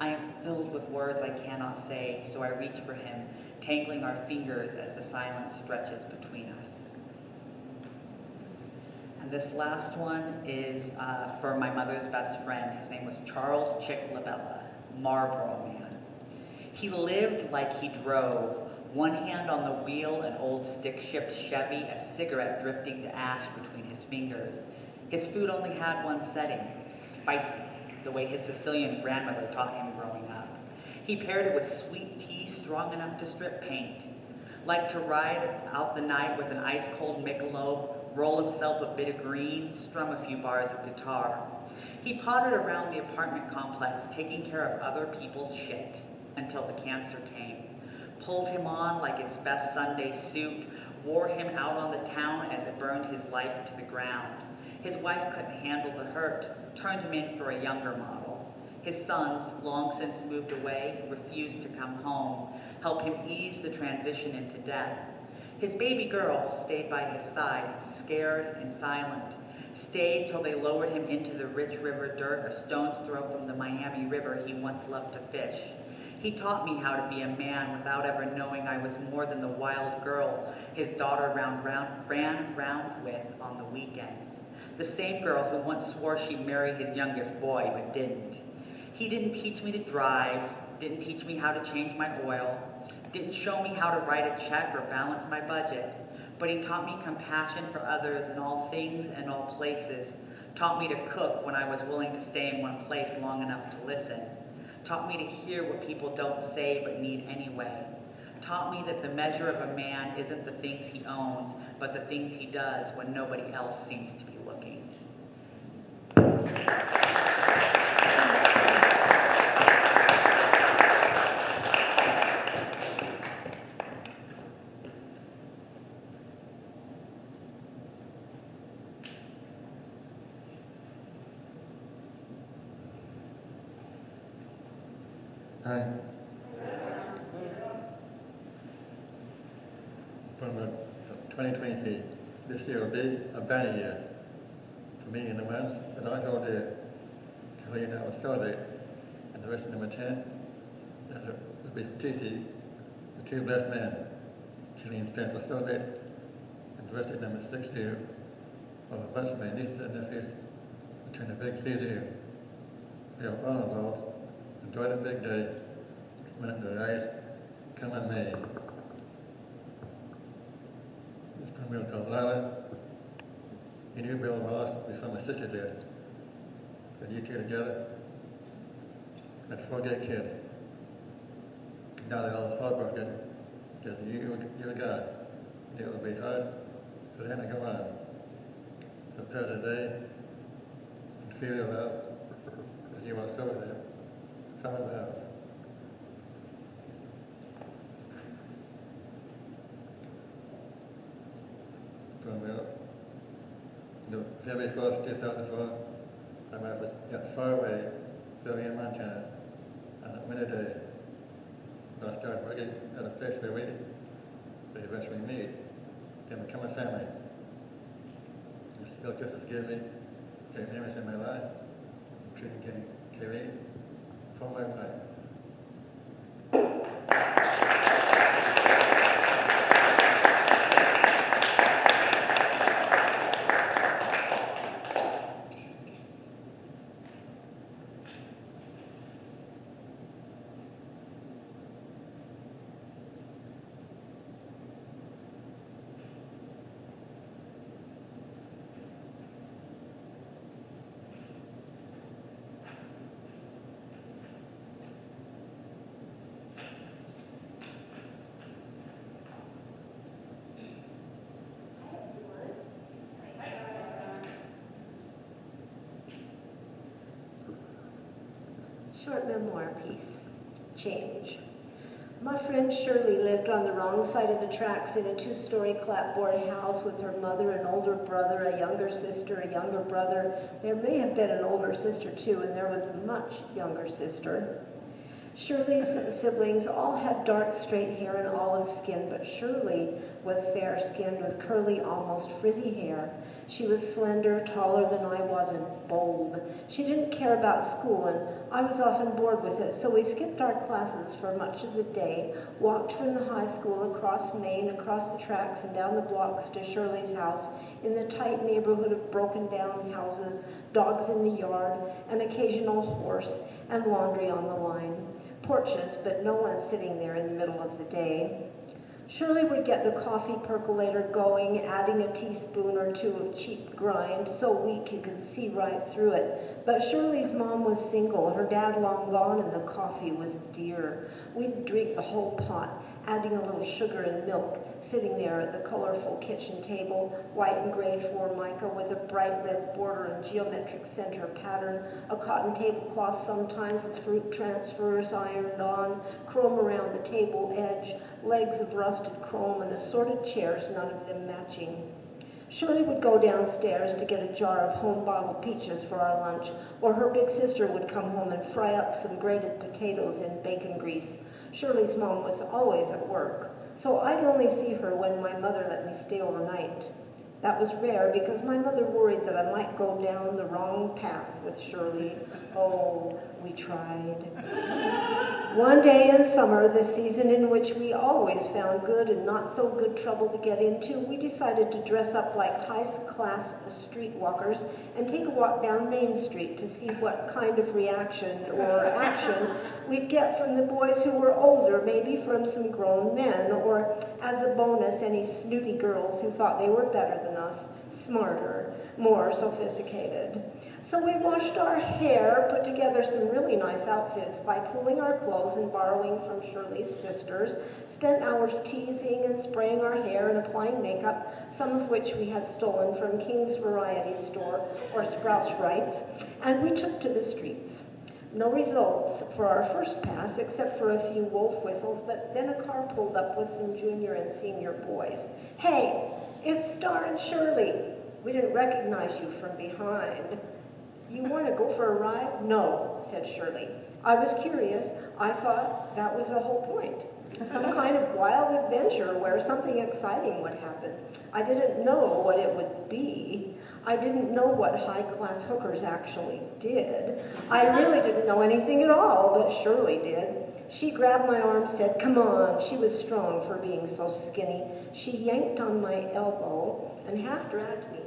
I am filled with words I cannot say, so I reach for him, tangling our fingers as the silence stretches between us. And this last one is for my mother's best friend. His name was Charles Chick LaBella, Marlboro Man. He lived like he drove, one hand on the wheel, an old stick-shift Chevy, a cigarette drifting to ash between his fingers. His food only had one setting, spicy, the way his Sicilian grandmother taught him growing up. He paired it with sweet tea strong enough to strip paint. Liked to ride out the night with an ice-cold Michelob, roll himself a bit of green, strum a few bars of guitar. He pottered around the apartment complex, taking care of other people's shit, until the cancer came. pulled him on like its best Sunday suit, wore him out on the town as it burned his life to the ground. His wife couldn't handle the hurt, turned him in for a younger model. His sons, long since moved away, refused to come home, help him ease the transition into death. His baby girl stayed by his side, scared and silent, stayed till they lowered him into the rich river dirt a stone's throw from the Miami River he once loved to fish. He taught me how to be a man without ever knowing I was more than the wild girl his daughter ran round with on the weekends. The same girl who once swore she'd marry his youngest boy, but didn't. He didn't teach me to drive, didn't teach me how to change my oil, didn't show me how to write a check or balance my budget, but he taught me compassion for others in all things and all places, taught me to cook when I was willing to stay in one place long enough to listen, taught me to hear what people don't say but need anyway, taught me that the measure of a man isn't the things he owns, but the things he does when nobody else seems to be looking. Hi. From 2023, this year will be a banner year for me and the ones that I hold dear. Colleen, I will celebrate, and the rest of number 10, that will be Dethier, the two blessed men. Colleen's parents will celebrate, and the rest of number 62, all the blessed my nieces and nephews will turn a big theater here. We are all involved. Enjoy the big day when the rise come in May. This program called Lila. You knew Bill Wallace before my sister did. But you two together had 4 gay kids. Now they're all heartbroken because you're God. It will be hard for them to go on. So pass the day and feel your love as you are so with them. Come and love. From February 1st, 2004, my wife was far away, living in Montana, on a winter day. So I started working at a place where we eventually meet, then become a family. This still just as gives me great memories in my life, treating Kaylee for my wife. Short memoir piece, Change. My friend Shirley lived on the wrong side of the tracks in a 2-story clapboard house with her mother, an older brother, a younger sister, a younger brother. There may have been an older sister too, and there was a much younger sister. Shirley's siblings all had dark, straight hair and olive skin, but Shirley was fair-skinned with curly, almost frizzy hair. She was slender, taller than I was, and bold. She didn't care about school, and I was often bored with it, so we skipped our classes for much of the day, walked from the high school across Main, across the tracks, and down the blocks to Shirley's house in the tight neighborhood of broken-down houses, dogs in the yard, an occasional horse, and laundry on the line. Porches, but no one sitting there in the middle of the day. Shirley would get the coffee percolator going, adding a teaspoon or 2 of cheap grind, so weak you could see right through it. But Shirley's mom was single, her dad long gone, and the coffee was dear. We'd drink the whole pot, adding a little sugar and milk, sitting there at the colorful kitchen table, white and gray formica with a bright red border and geometric center pattern, a cotton tablecloth sometimes with fruit transfers ironed on, chrome around the table edge, legs of rusted chrome and assorted chairs, none of them matching. Shirley would go downstairs to get a jar of home-bottled peaches for our lunch, or her big sister would come home and fry up some grated potatoes in bacon grease. Shirley's mom was always at work, so I'd only see her when my mother let me stay overnight. That was rare because my mother worried that I might go down the wrong path with Shirley. Oh, we tried. One day in summer, the season in which we always found good and not so good trouble to get into, we decided to dress up like high-class streetwalkers and take a walk down Main Street to see what kind of reaction or action we'd get from the boys who were older, maybe from some grown men, or as a bonus, any snooty girls who thought they were better than us, smarter, more sophisticated. So we washed our hair, put together some really nice outfits by pooling our clothes and borrowing from Shirley's sisters, spent hours teasing and spraying our hair and applying makeup, some of which we had stolen from King's Variety Store or Sprouts Rights, and we took to the streets. No results for our first pass except for a few wolf whistles, but then a car pulled up with some junior and senior boys. Hey, it's Star and Shirley. We didn't recognize you from behind. You want to go for a ride? No, said Shirley. I was curious. I thought that was the whole point. Some kind of wild adventure where something exciting would happen. I didn't know what it would be. I didn't know what high-class hookers actually did. I really didn't know anything at all, but Shirley did. She grabbed my arm, said, "Come on." She was strong for being so skinny. She yanked on my elbow and half dragged me.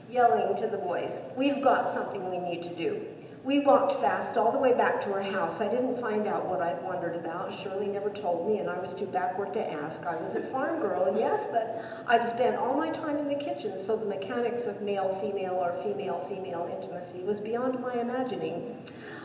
Yelling to the boys, "We've got something we need to do." We walked fast all the way back to her house. I didn't find out what I'd wondered about. Shirley never told me, and I was too backward to ask. I was a farm girl, and yes, but I'd spent all my time in the kitchen, so the mechanics of male-female or female-female intimacy was beyond my imagining.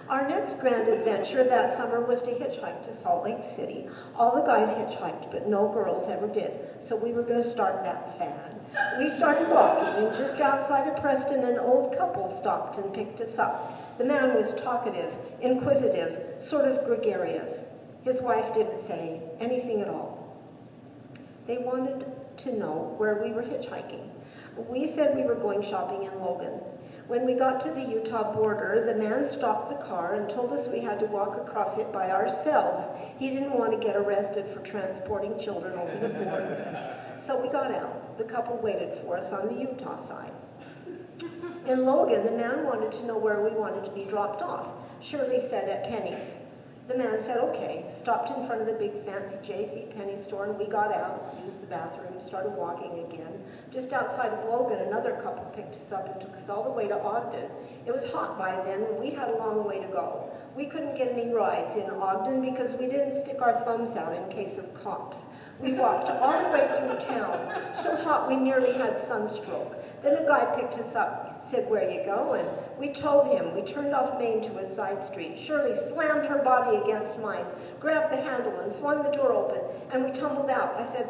Our next grand adventure that summer was to hitchhike to Salt Lake City. All the guys hitchhiked, but no girls ever did, so we were going to start that fad. We started walking, and just outside of Preston, an old couple stopped and picked us up. The man was talkative, inquisitive, sort of gregarious. His wife didn't say anything at all. They wanted to know where we were hitchhiking. We said we were going shopping in Logan. When we got to the Utah border, the man stopped the car and told us we had to walk across it by ourselves. He didn't want to get arrested for transporting children over the border. So we got out. The couple waited for us on the Utah side. In Logan, the man wanted to know where we wanted to be dropped off. Shirley said at Penny's. The man said, okay, stopped in front of the big fancy J.C. Penney store, and we got out, used the bathroom, started walking again. Just outside of Logan, another couple picked us up and took us all the way to Ogden. It was hot by then, and we had a long way to go. We couldn't get any rides in Ogden because we didn't stick our thumbs out in case of cops. We walked all the way through town, so hot we nearly had sunstroke. Then a guy picked us up, said, "Where you going?" We told him. We turned off Main to a side street. Shirley slammed her body against mine, grabbed the handle and flung the door open, and we tumbled out. I said,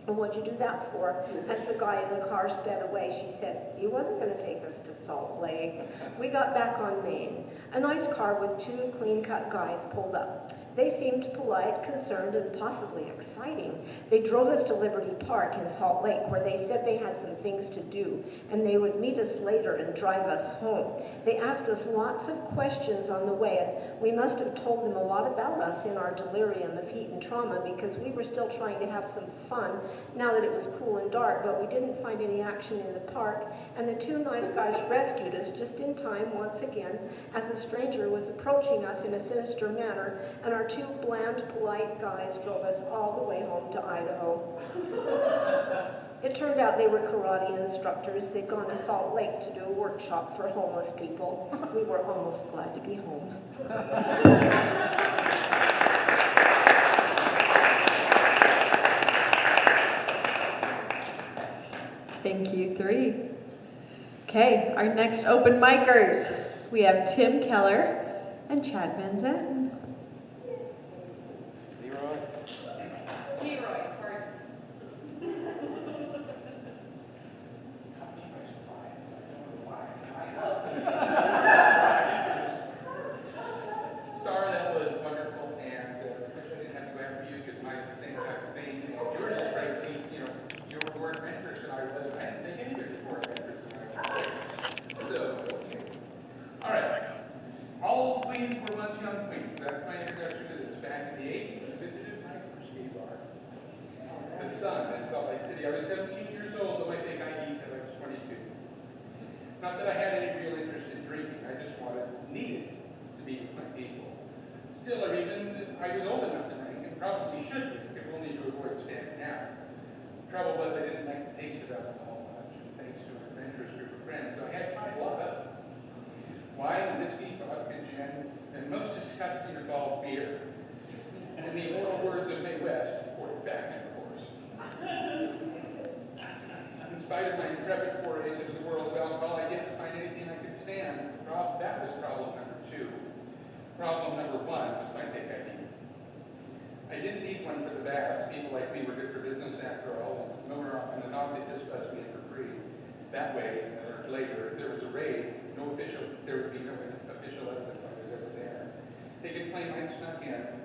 "Well, what'd you do that for?" As the guy in the car sped away, she said, "He wasn't going to take us to Salt Lake." We got back on Main. A nice car with two clean-cut guys pulled up. They seemed polite, concerned, and possibly exciting. They drove us to Liberty Park in Salt Lake, where they said they had some things to do, and they would meet us later and drive us home. They asked us lots of questions on the way, and we must have told them a lot about us in our delirium of heat and trauma, because we were still trying to have some fun now that it was cool and dark, but we didn't find any action in the park, and the two nice guys rescued us just in time once again, as a stranger was approaching us in a sinister manner, and our two bland, polite guys drove us all the way home to Idaho. It turned out they were karate instructors. They'd gone to Salt Lake to do a workshop for homeless people. We were almost glad to be home. Thank you, 3. Okay, our next open micers. We have Tim Keller and Chad Van Zanten. and most disgusting of all, beer. And in the immortal words of Mae West, pour it back in the horse. In spite of my intrepid forays into the world of alcohol, I didn't find anything I could stand. That was problem number 2. Problem number 1 was my dick ID. I didn't need one for the baths. People like me were good for business after all, and more often than not, they just buzzed me in for free. That way, I learned later, if there was a raid, there would be no official evidence I was ever there. They could claim I snuck in.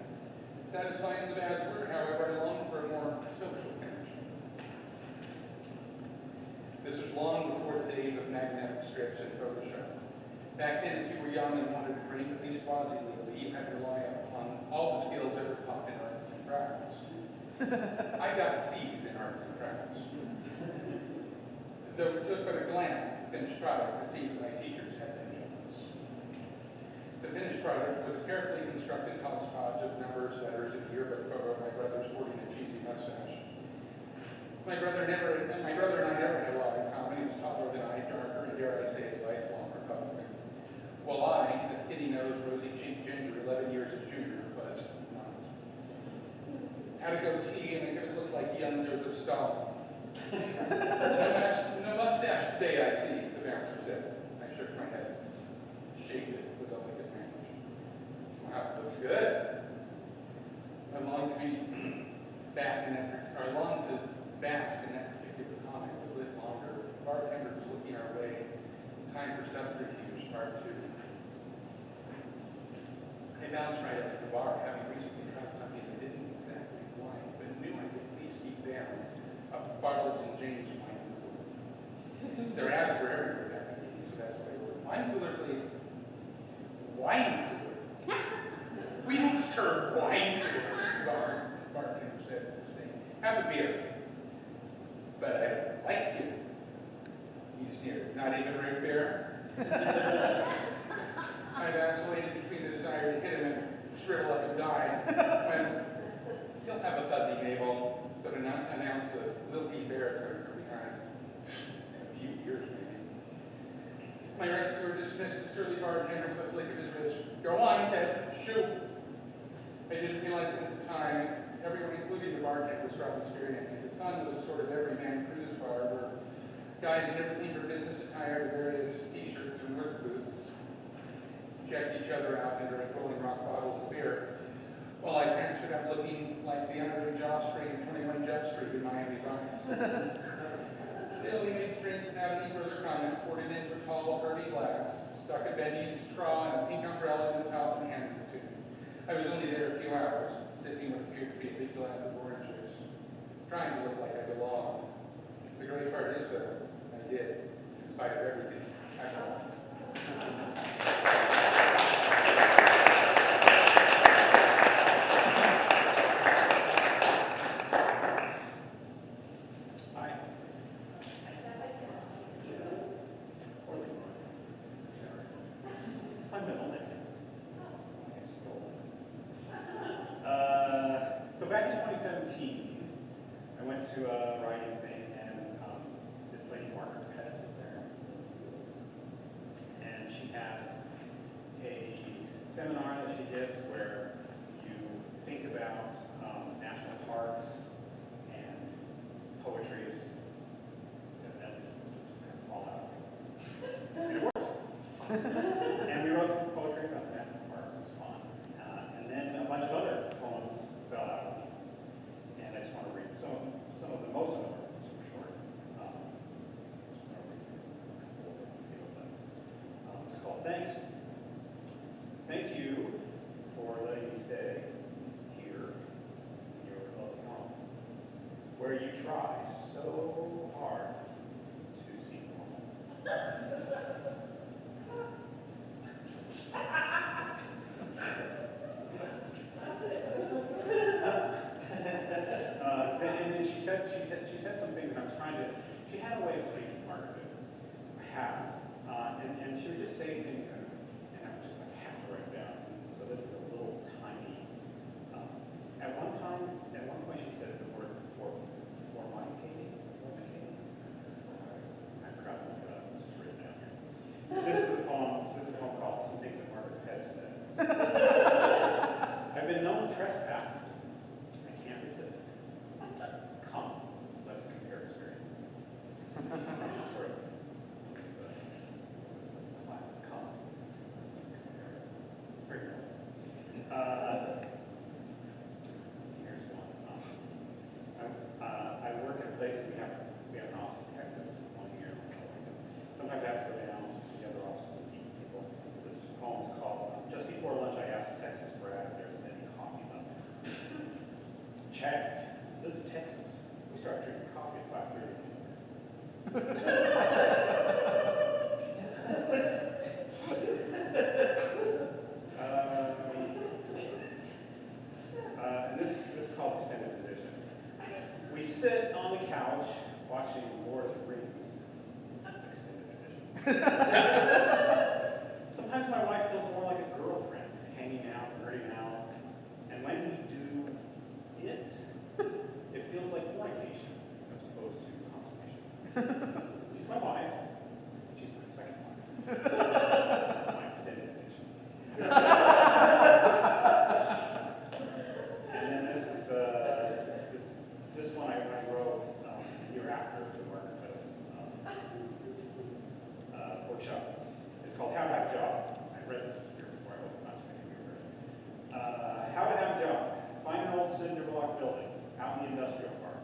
Satisfying the bad word, however, I longed for a more social connection. This was long before the days of magnetic strips and Photoshop. Back then, if you were young and wanted to drink at least quasi-legally, you had to rely upon all the skills ever taught in arts and crafts. I got C's in arts and crafts. Though it took but a glance at the finished product to see that my teachers had been jealous. The finished product was a carefully constructed hodgepodge of numbers, letters, and yearbook photo of my brother sporting a cheesy mustache. My brother and I never had a lot in common. He was taller than I, darker, and dare I say, a lifelong Republican. While I, a skinny-nosed, rosy-cheeked ginger, 11 years his junior, was not. Had a goatee and I could look like young Joseph Stalin. No mustache today, I see, the bouncer said. I shook my head. Shaved it with all I could manage. Wow, it looks good. I long to be back in that, or long to bask in that particular comic a bit longer. Bartender was looking our way. Time for subterfuge, part 2. I bounced right up to the bar, having recently tried something I didn't exactly like, but knew I could at least keep down. A Bartles and James wine cooler. Their ads were everywhere after me, so that's what I ordered. Wine cooler, please. Wine cooler? We don't serve wine coolers, the bartender said. Have a beer. But I don't like you. He sneered. Not even root beer? I vacillated between the desire to hit him and shrivel up and die when he'll have a fuzzy navel, but announced a lilty bear from behind. In a few years, maybe. My rescuer dismissed the surly bartender with a flick of his wrist. Go on, he said. Shoot. I didn't realize it at the time. Everyone, including the bartender, was probably staring at me. The sun was a sort of everyman cruise bar where guys in everything from business attire to various t-shirts and work boots checked each other out and drank Rolling Rock bottles of beer, while I transferred up looking like the underage offspring of 21 Jump Street in Miami Vice. Still, he made the drink without any further comment, poured it into a tall, dirty glass, stuck a Betty's straw and a pink umbrella in the top and handed it to me. I was only there a few hours, sipping what appeared to be a big glass of orange juice, trying to look like I belonged. The great part is, though, I did, in spite of everything. I belonged. So back in 2017, I went to a writing thing, and this lady, Margaret Pettis, was there. And she has Here's one. I work at a place, we have an office in Texas, 1 year. Sometimes I have to go down to the other offices and meet people. This poem's called, just before lunch I asked Texas Brad if there's any coffee left. Chad, this is Texas. We start drinking coffee at 5:30. And this is called extended edition. We sit on the couch watching Lord of the Rings. Extended edition. Sometimes my wife feels more like a girlfriend, hanging out, nerding out. And when we do it, it feels like fornication as opposed to consummation. She's my wife. She's my second wife. My extended edition. And then this one I wrote a year after the work, but workshop. It's called How to Have a Job. I read this here before I opened not to make a version. How to have a job. Find an old cinder block building out in the industrial park.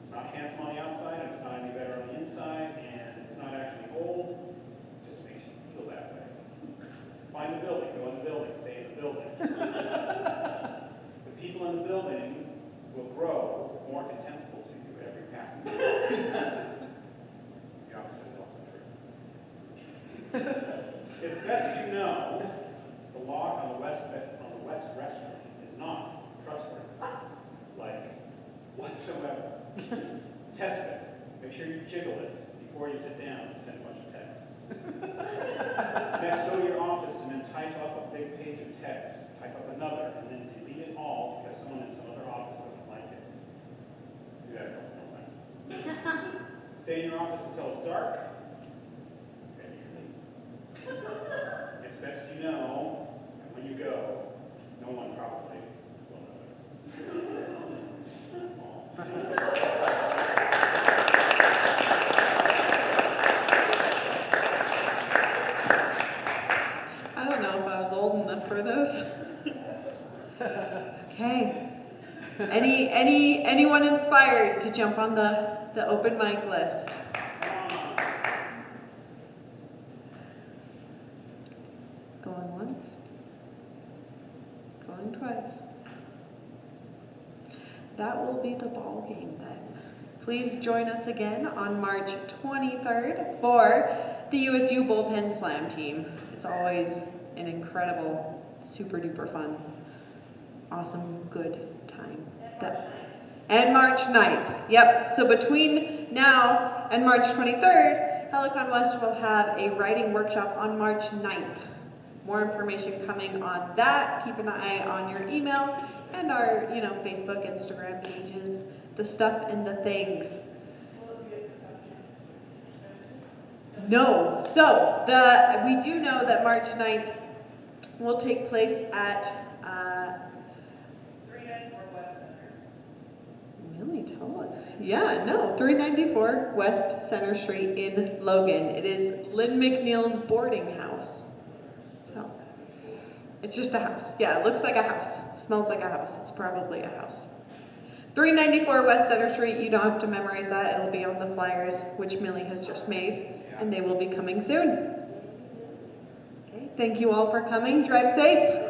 It's not handsome on the outside, and it's not any better on the inside, and it's not actually old. It just makes you feel that way. Find the building, go in the building, stay in the building. The people in the building will grow more contemptible to you every passing day. The opposite is also true. It's best you know the lock on the west restroom is not trustworthy. Like, whatsoever. Test it. Make sure you jiggle it before you sit down and send a bunch of texts. Next, go to your office and then type up a big page of text. Type up another, and then delete it all because someone in some other office doesn't like it. Do that a couple more times. Stay in your office until it's dark. Then you leave. It's best you know, and when you go, no one probably will notice. I don't know if I was old enough for those. Okay. Anyone inspired to jump on the open mic list? Going once. Going twice. That will be the ball game then. Please join us again on March 23rd for the USU Bullpen Slam team. It's always an incredible, super duper fun, awesome, good time. And March 9th. Yep, so between now and March 23rd, Helicon West will have a writing workshop on March 9th. More information coming on that. Keep an eye on your email and our, Facebook, Instagram pages, the stuff and the things. No. So we do know that March 9th will take place at 394 West Center. Millie, tell us. Yeah, no, 394 West Center Street in Logan. It is Lynn McNeil's boarding house. So it's just a house. Yeah, it looks like a house. Smells like a house. It's probably a house. 394 West Center Street. You don't have to memorize that. It'll be on the flyers, which Millie has just made, and they will be coming soon. Okay, thank you all for coming. Drive safe.